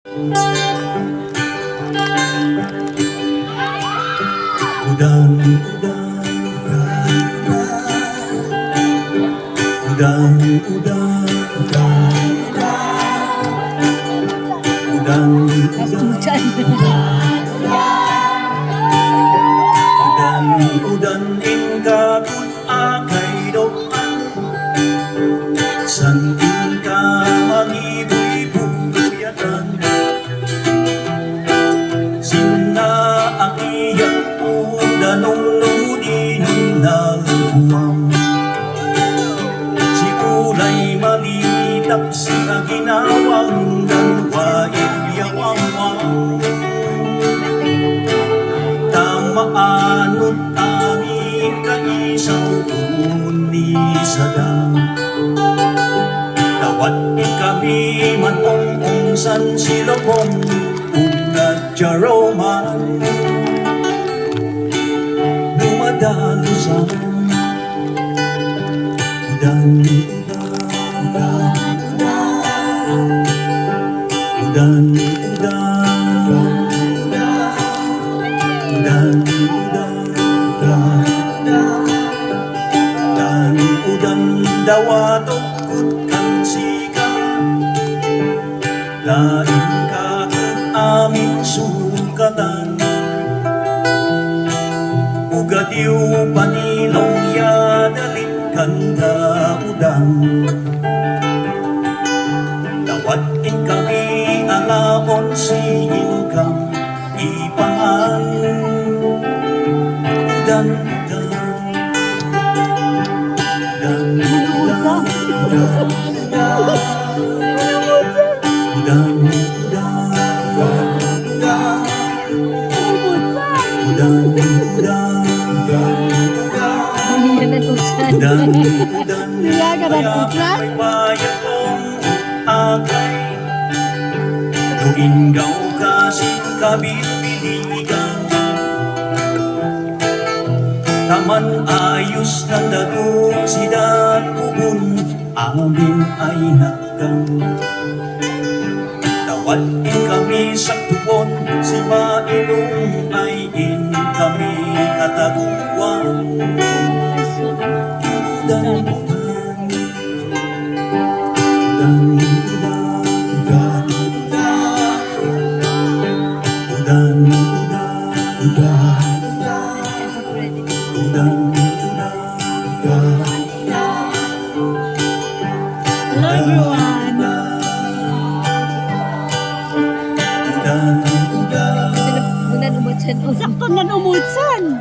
Udan, udan, udan, udan, udan ingkapun akay doan san ka mangibuy-buyatan sinna ang iyang udanong nudinong nalhuwam si kulay malitap sa ginawang dalwain yawang tamaanot aming kaisaw uni sadang tawat kami manong san silabong unad jaroman dumadalo sa udan, udan, udan, dawatok kang sikat lain ka aming sukatan ugadiw panilong yadalit kanda udang dawatin kami alawon si income ipangan udan, Tugingaw kasing kabilbiligan taman ayos ng dagong sidat ubon amin ay nakang tawatin kami sa tubon si mainong ay in kami kataguan udan, Sakto na umutsan.